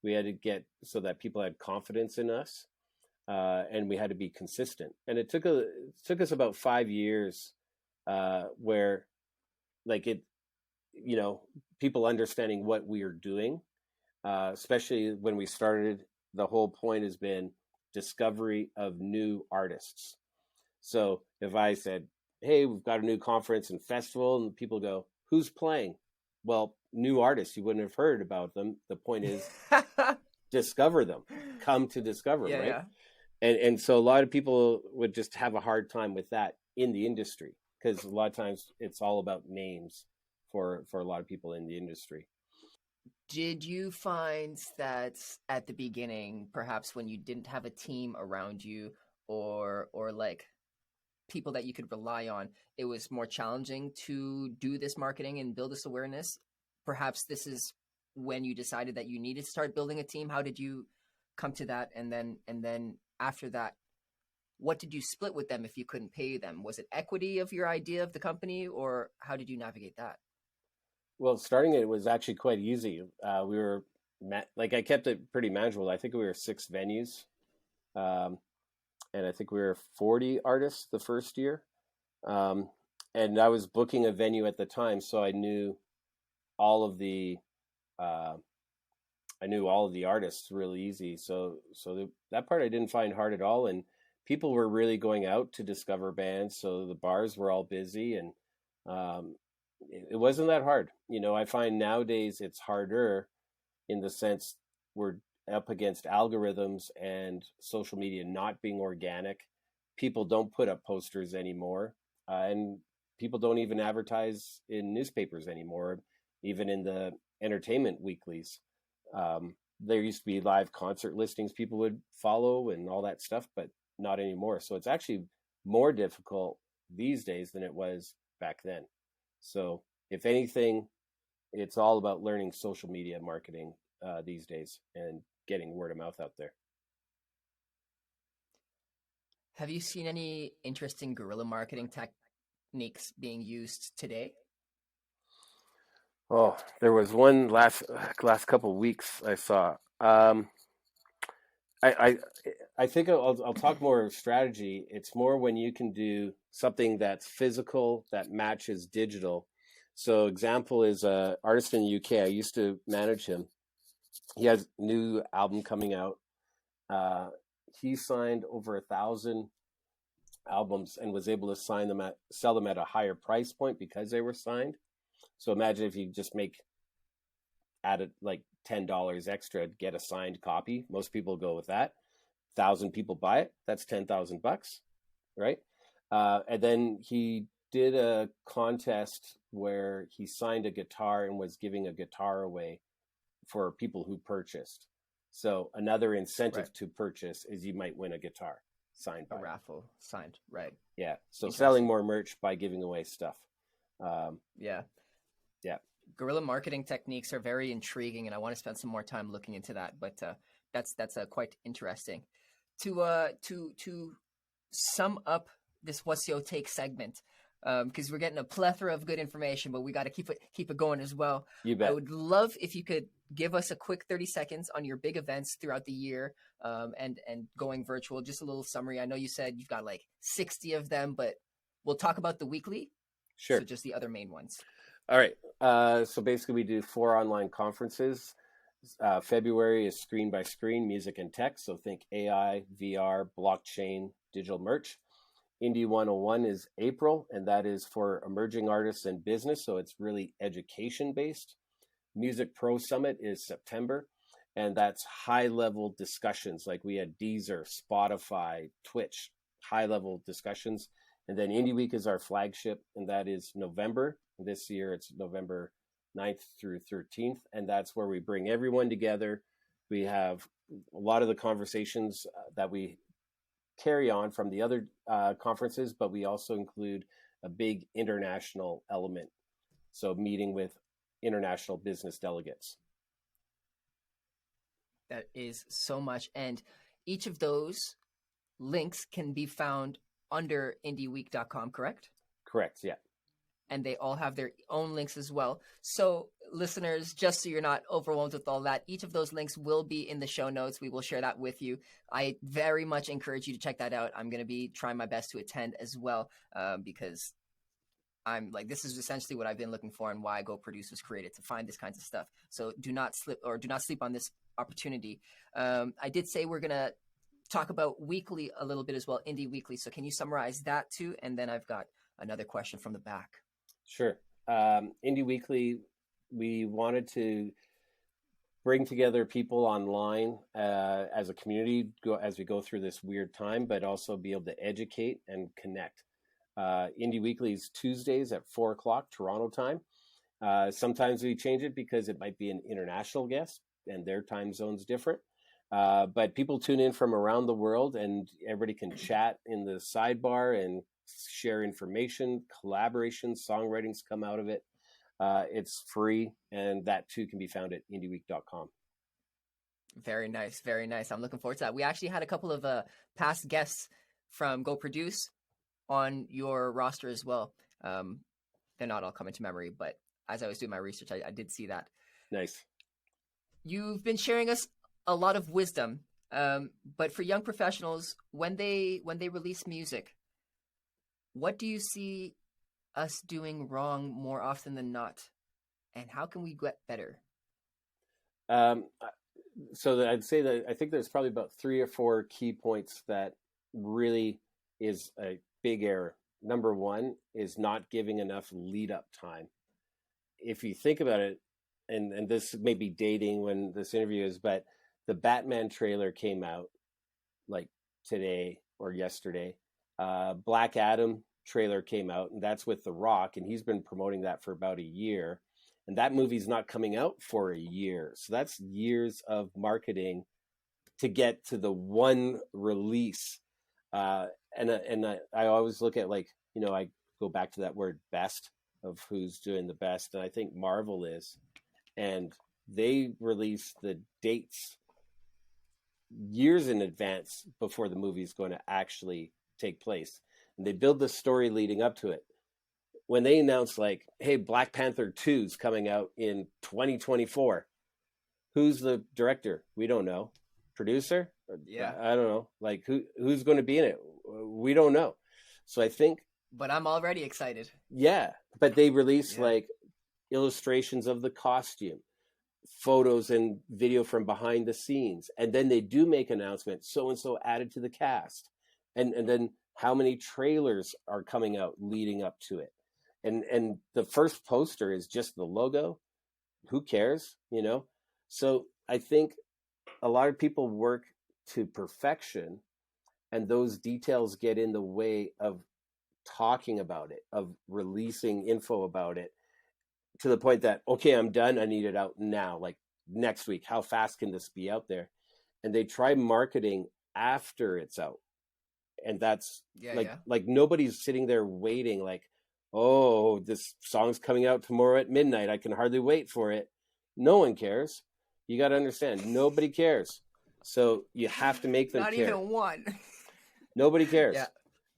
We had to get so that people had confidence in us, and we had to be consistent. And it took us about 5 years, where, like it, people understanding what we are doing, especially when we started. The whole point has been discovery of new artists. So if I said, "Hey, we've got a new conference and festival," and people go, "Who's playing?" Well, new artists, you wouldn't have heard about them. The point is discover them, come to discover them, right? And so a lot of people would just have a hard time with that in the industry, because a lot of times it's all about names for a lot of people in the industry. Did you find that at the beginning, perhaps when you didn't have a team around you or like people that you could rely on, it was more challenging to do this marketing and build this awareness? Perhaps this is when you decided that you needed to start building a team. How did you come to that? And then after that, what did you split with them if you couldn't pay them? Was it equity of your idea of the company, or how did you navigate that? Well, starting it was actually quite easy. We were I kept it pretty manageable. I think we were 6 venues, and I think we were 40 artists the first year. And I was booking a venue at the time, so I knew all of the artists really easy. So that part I didn't find hard at all, and people were really going out to discover bands. So the bars were all busy, and it wasn't that hard. I find nowadays it's harder in the sense we're up against algorithms and social media not being organic. People don't put up posters anymore, and people don't even advertise in newspapers anymore, even in the entertainment weeklies. There used to be live concert listings people would follow and all that stuff, but not anymore. So it's actually more difficult these days than it was back then. So if anything, it's all about learning social media marketing these days and getting word of mouth out there. Have you seen any interesting guerrilla marketing techniques being used today? Oh, there was one last couple of weeks I saw. I, I I think I'll talk more strategy. It's more when you can do something that's physical that matches digital. So example is a artist in the UK. I used to manage him. He has new album coming out. Uh, he signed over 1,000 albums and was able to sell them at a higher price point because they were signed. So imagine if you just added like $10 extra to get a signed copy. Most people go with that. 1,000 people buy it. That's $10,000, right? And then he did a contest where he signed a guitar and was giving a guitar away for people who purchased. So another incentive Right. to purchase is you might win a guitar signed A by him. raffle signed, right? Yeah. So Interesting. selling more merch by giving away stuff. Yeah. Yeah. Guerrilla marketing techniques are very intriguing, and I want to spend some more time looking into that. But that's quite interesting. To sum up this "What's Your Take" segment, because we're getting a plethora of good information, but we got to keep it going as well. You bet. I would love if you could give us a quick 30 seconds on your big events throughout the year, and going virtual. Just a little summary. I know you said you've got like 60 of them, but we'll talk about the weekly. Sure. So just the other main ones. All right. So basically, we do 4 online conferences. February is screen by screen, music and tech. So think AI, VR, blockchain, digital merch. Indie 101 is April, and that is for emerging artists and business. So it's really education based. Music Pro Summit is September, and that's high level discussions. Like we had Deezer, Spotify, Twitch, high level discussions. And then Indie Week is our flagship, and that is November. This year it's November 9th through 13th, and that's where we bring everyone together. We have a lot of the conversations that we carry on from the other conferences, but we also include a big international element. So meeting with international business delegates. That is so much. And each of those links can be found under indieweek.com, correct? Correct, yeah. And they all have their own links as well. So listeners, just so you're not overwhelmed with all that, each of those links will be in the show notes. We will share that with you. I very much encourage you to check that out. I'm going to be trying my best to attend as well, because I'm like, this is essentially what I've been looking for and why Go Producers created, to find this kinds of stuff. So do not sleep on this opportunity. I did say we're going to talk about weekly a little bit as well, Indie Weekly. So can you summarize that too? And then I've got another question from the back. Sure. Indie Weekly, we wanted to bring together people online as a community as we go through this weird time, but also be able to educate and connect. Indie Weekly is Tuesdays at 4 o'clock Toronto time. Sometimes we change it because it might be an international guest and their time zone's different. But people tune in from around the world, and everybody can chat in the sidebar and share information, collaboration, songwritings come out of it. It's free, and that too can be found at indieweek.com. Very nice. Very nice. I'm looking forward to that. We actually had a couple of past guests from Go Produce on your roster as well. They're not all coming to memory, but as I was doing my research, I did see that. Nice. You've been sharing us a lot of wisdom, but for young professionals, when they release music, what do you see us doing wrong more often than not, and how can we get better? So I'd say that I think there's probably about 3 or 4 key points that really is a big error. Number one is not giving enough lead up time. If you think about it, and this may be dating when this interview is, but the Batman trailer came out like today or yesterday. Black Adam trailer came out, and that's with The Rock, and he's been promoting that for about a year. And that movie's not coming out for a year. So that's years of marketing to get to the one release. And I always look at, like, I go back to that word best, of who's doing the best. And I think Marvel is. And they release the dates years in advance before the movie is going to actually take place. And they build the story leading up to it. when they announce like, hey, Black Panther 2's coming out in 2024, who's the director? We don't know. Producer? Yeah. I don't know. Like who's going to be in it? We don't know. So I think, But I'm already excited. yeah, but they release like illustrations of the costume, photos and video from behind the scenes, and then they do make announcements, so and so added to the cast, and then how many trailers are coming out leading up to it, and the first poster is just the logo. Who cares, So I think a lot of people work to perfection, and those details get in the way of talking about it, of releasing info about it, to the point that, okay, I'm done, I need it out now, like next week. How fast can this be out there? And they try marketing after it's out, and that's like nobody's sitting there waiting like, oh, this song's coming out tomorrow at midnight, I can hardly wait for it. No one cares. You got to understand, nobody cares. So you have to make them Not care. even one. Nobody cares. Yeah.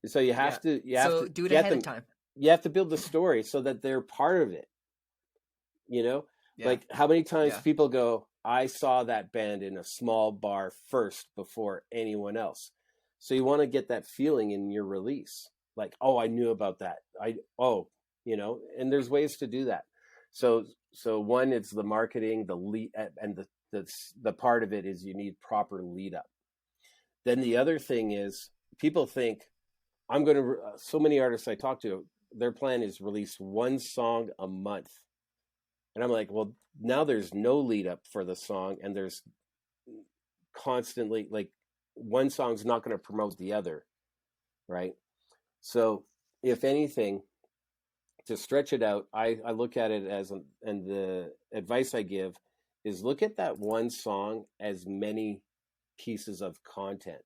So you have to So do it ahead of time. You have to build the story so that they're part of it. Like how many times people go, I saw that band in a small bar first before anyone else. So you want to get that feeling in your release. Like, oh, I knew about that. And there's ways to do that. So one, it's the marketing, the lead, and the part of it is you need proper lead up. Then the other thing is, people think so many artists I talk to, their plan is release one song a month. And I'm like, well, now there's no lead up for the song, and there's constantly like one song's not going to promote the other, right? So if anything, to stretch it out, I look at it as, and the advice I give is, look at that one song as many pieces of content.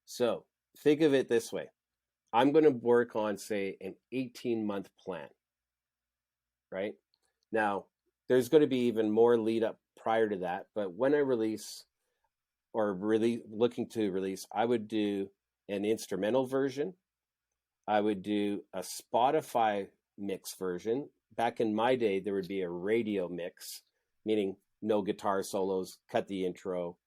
So think of it this way. I'm going to work on, say, an 18-month plan, right? Now, there's going to be even more lead up prior to that. But when I release, or really looking to release, I would do an instrumental version. I would do a Spotify mix version. Back in my day, there would be a radio mix, meaning no guitar solos, cut the intro,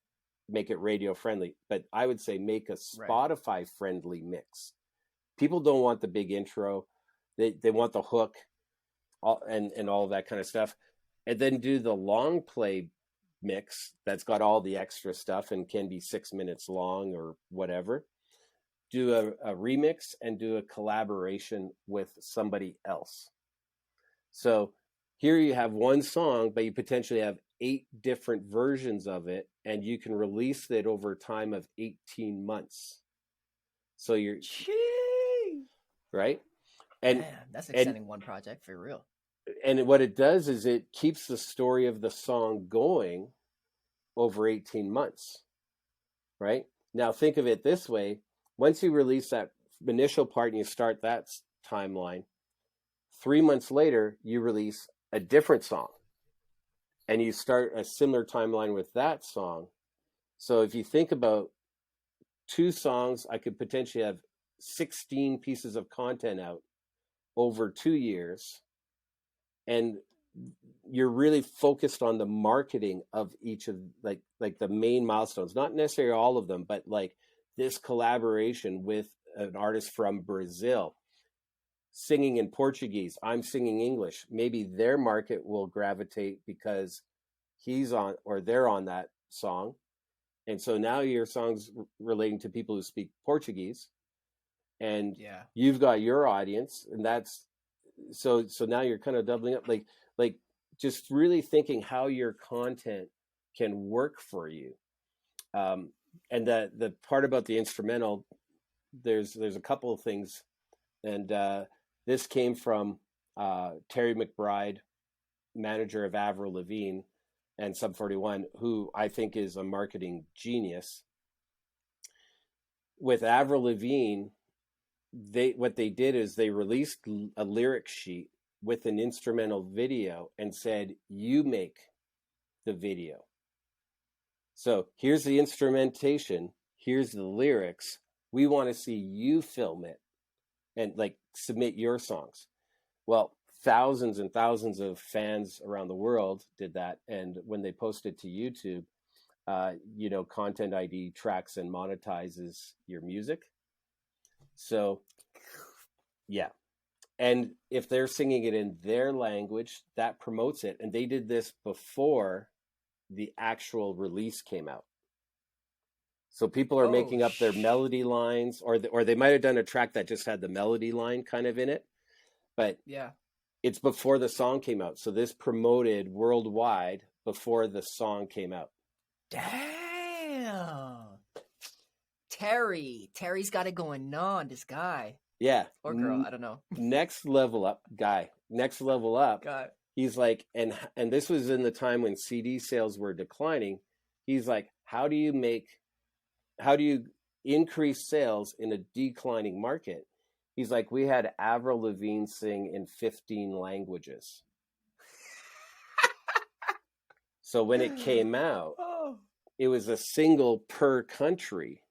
make it radio friendly. But I would say make a Spotify friendly mix. People don't want the big intro. They want the hook and all of that kind of stuff. And then do the long play mix that's got all the extra stuff and can be 6 minutes long or whatever. Do a remix and do a collaboration with somebody else. So here you have one song, but you potentially have 8 different versions of it, and you can release it over a time of 18 months. So you're right. And man, that's extending one project for real. And what it does is it keeps the story of the song going over 18 months, right? Now think of it this way. Once you release that initial part and you start that timeline, 3 months later, you release a different song and you start a similar timeline with that song. So if you think about 2 songs, I could potentially have 16 pieces of content out over 2 years. And you're really focused on the marketing of each of like the main milestones, not necessarily all of them, but like this collaboration with an artist from Brazil singing in Portuguese. I'm singing English. Maybe their market will gravitate because he's on or they're on that song. And so now your song's relating to people who speak Portuguese, and you've got your audience, and that's so now you're kind of doubling up, like just really thinking how your content can work for you. And the part about the instrumental, there's a couple of things, and this came from Terry McBride, manager of Avril Lavigne and Sub 41, who I think is a marketing genius. With Avril Lavigne, what they did is they released a lyric sheet with an instrumental video and said, you make the video. So here's the instrumentation, here's the lyrics. We want to see you film it and like submit your songs. Well, thousands and thousands of fans around the world did that. And when they posted to YouTube, Content ID tracks and monetizes your music. So, yeah. And if they're singing it in their language, that promotes it. And they did this before the actual release came out. So people are making up their melody lines, or they might have done a track that just had the melody line kind of in it. But yeah, it's before the song came out. So this promoted worldwide before the song came out. Damn. Terry's got it going on, this guy. Yeah. Or girl, I don't know. Next level up. God. He's like, and this was in the time when CD sales were declining. He's like, how do you increase sales in a declining market? He's like, we had Avril Lavigne sing in 15 languages. So when it came out, it was a single per country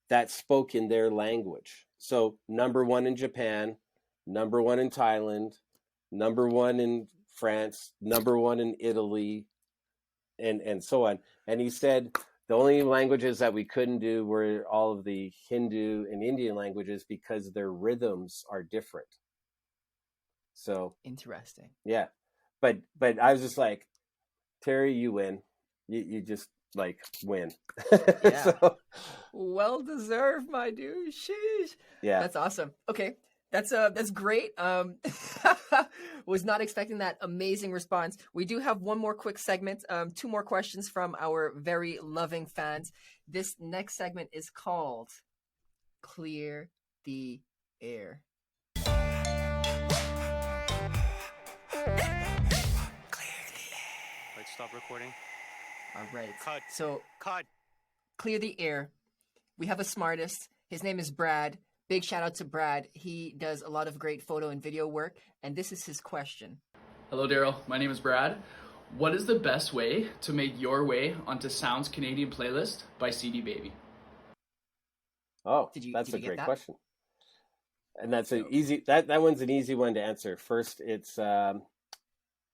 that spoke in their language. So number one in Japan, number one in Thailand, number one in France, number one in Italy, and so on. And he said the only languages that we couldn't do were all of the Hindu and Indian languages because their rhythms are different. So interesting. Yeah. But I was just like, Terry, you win. You just like win. Yeah. So, well deserved, my dude. Sheesh. Yeah. That's awesome. Okay. That's great. Was not expecting that amazing response. We do have one more quick segment, 2 more questions from our very loving fans. This next segment is called Clear the Air. Let's stop recording. All right. Cut. So Cut. Clear the air. We have a SmArtist. His name is Brad. Big shout out to Brad. He does a lot of great photo and video work, and this is his question. Hello, Darryl. My name is Brad. What is the best way to make your way onto Sound's Canadian playlist by CD Baby? Oh, that's a great question. And that's that one's an easy one to answer. First, it's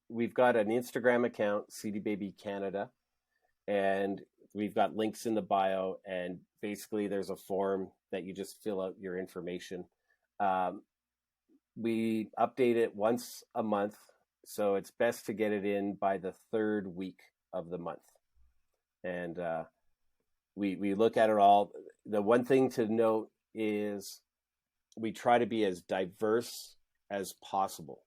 we've got an Instagram account, CD Baby Canada, and we've got links in the bio, and basically there's a form that you just fill out your information. We update it once a month, so it's best to get it in by the 3rd week of the month. And we look at it all. The one thing to note is we try to be as diverse as possible.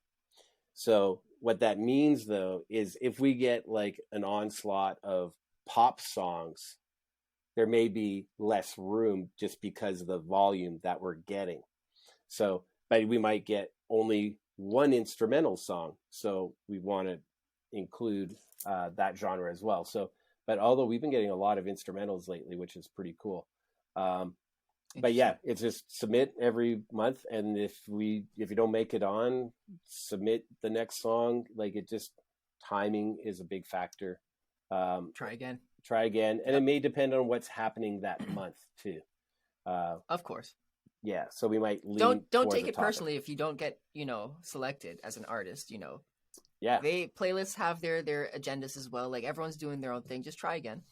So what that means, though, is if we get like an onslaught of pop songs, there may be less room just because of the volume that we're getting. So, but we might get only one instrumental song. So we want to include that genre as well. So, but although we've been getting a lot of instrumentals lately, which is pretty cool. But yeah, it's just submit every month. And if you don't make it on, submit the next song. Like timing is a big factor. Try again. And it may depend on what's happening that month too. Of course. Yeah. So we might lean don't take it personally if you don't get, selected as an artist, Yeah. Playlists have their agendas as well. Like everyone's doing their own thing. Just try again.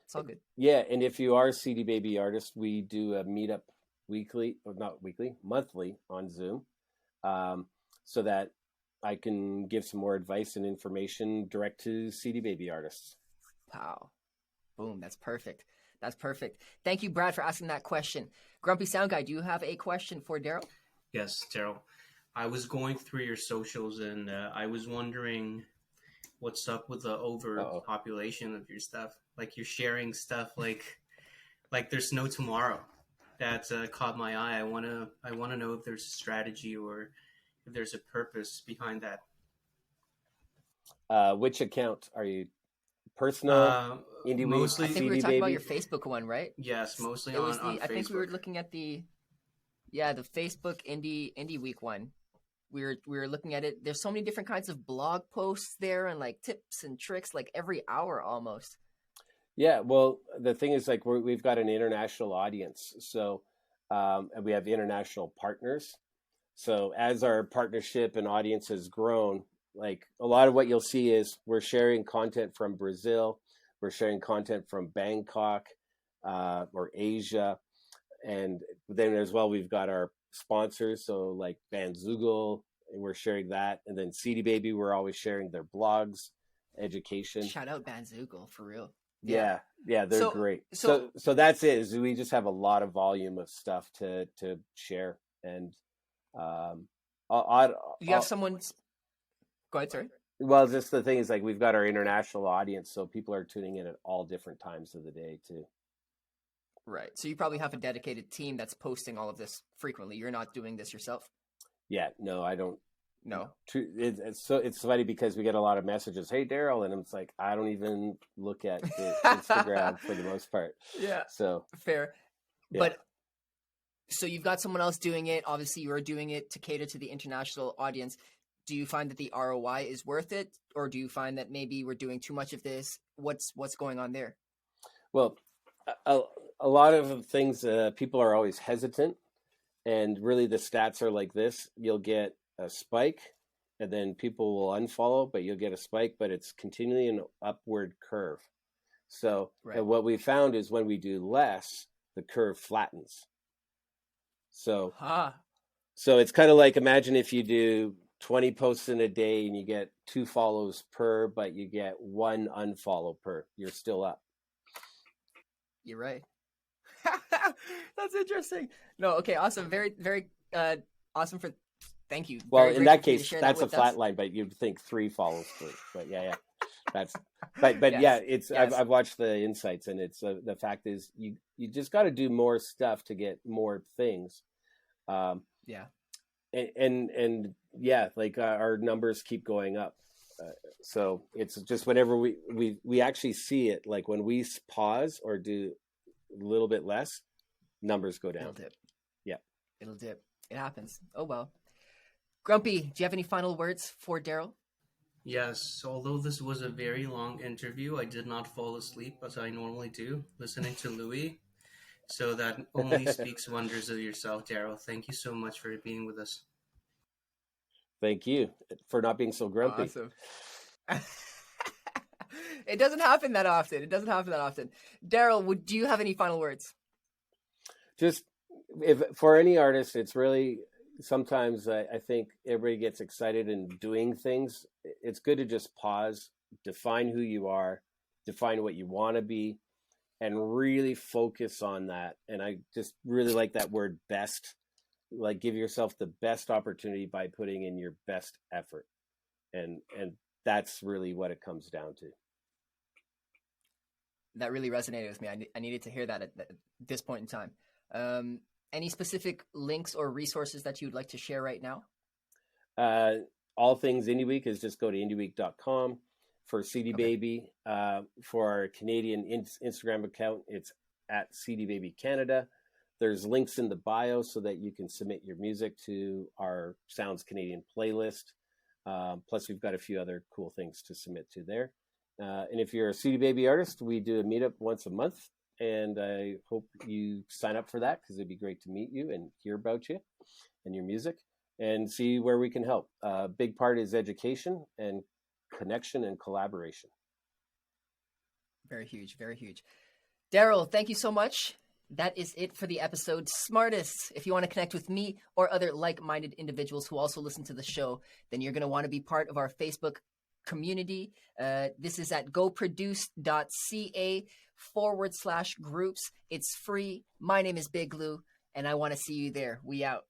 It's all good. Yeah. And if you are a CD Baby artist, we do a meetup monthly on Zoom. So that I can give some more advice and information direct to CD Baby artists. Wow. Boom. That's perfect. Thank you, Brad, for asking that question. Grumpy Sound Guy, do you have a question for Darryl? Yes, Darryl. I was going through your socials and I was wondering what's up with the overpopulation of your stuff. Like you're sharing stuff like there's no tomorrow. That caught my eye. I wanna know if there's a strategy or if there's a purpose behind that. Which account are you? Personal, indie mostly. I think we were talking about your Facebook one, right? Yes, mostly on Facebook. I think we were looking at the Facebook Indie Week one. We were looking at it. There's so many different kinds of blog posts there and like tips and tricks like every hour almost. Yeah, well, the thing is like we've got an international audience, so and we have international partners. So as our partnership and audience has grown, like a lot of what you'll see is we're sharing content from Brazil, we're sharing content from Bangkok or Asia. And then as well, we've got our sponsors. So like Bandzoogle, we're sharing that. And then CD Baby, we're always sharing their blogs, education. Shout out Bandzoogle, for real. Yeah, they're great. So that's it. Is we just have a lot of volume of stuff to share. And you have someone. Go ahead, sorry. Well, just the thing is, like, we've got our international audience, so people are tuning in at all different times of the day too. Right. So you probably have a dedicated team that's posting all of this frequently. You're not doing this yourself? Yeah, no, I don't. No. It's funny because we get a lot of messages, "Hey, Darryl," and it's like I don't even look at Instagram for the most part. Yeah. So fair. Yeah. But so you've got someone else doing it. Obviously, you're doing it to cater to the international audience. Do you find that the ROI is worth it, or do you find that maybe we're doing too much of this? What's going on there? Well, a lot of things, people are always hesitant, and really the stats are like this. You'll get a spike, and then people will unfollow, but you'll get a spike, but it's continually an upward curve. So Right. And what we found is when we do less, the curve flattens. So So it's kind of like, imagine if you do 20 posts in a day and you get 2 follows per, but you get 1 unfollow per. You're still up. You're right. That's interesting. No, okay, awesome. Very, very awesome. Thank you. Well, Very in that grateful for you to case, share that's that a with flat us. line, but you'd think 3 follows per. But yeah, that's. But Yes, yeah, it's. yes. I've watched the insights, and it's the fact is you just got to do more stuff to get more things. Yeah. And yeah, like our numbers keep going up. So it's just whenever we actually see it, like when we pause or do a little bit less, numbers go down. It'll dip. Yeah. It'll dip. It happens. Oh, well. Grumpy, do you have any final words for Darryl? Yes, although this was a very long interview, I did not fall asleep as I normally do, listening to Louis. So that only speaks wonders of yourself, Darryl. Thank you so much for being with us. Thank you for not being so grumpy. Awesome. It doesn't happen that often. Darryl, do you have any final words? Just if for any artist, it's really sometimes I think everybody gets excited in doing things. It's good to just pause, define who you are, define what you want to be, and really focus on that. And I just really like that word best. Like, give yourself the best opportunity by putting in your best effort. And that's really what it comes down to. That really resonated with me. I needed to hear that at this point in time. Any specific links or resources that you'd like to share right now? All things Indie Week is just go to indieweek.com. For CD Baby, for our Canadian Instagram account, it's at CD Baby Canada. There's links in the bio so that you can submit your music to our Sounds Canadian playlist. Plus, we've got a few other cool things to submit to there. And if you're a CD Baby artist, we do a meetup once a month. And I hope you sign up for that because it'd be great to meet you and hear about you and your music and see where we can help. A big part is education and connection and collaboration. Very huge, very huge. Darryl, thank you so much. That is it for the episode. SmArtist. If you want to connect with me or other like-minded individuals who also listen to the show, then you're going to want to be part of our Facebook community. This is at goproduce.ca/groups. It's free. My name is Big Lou, and I want to see you there. We out.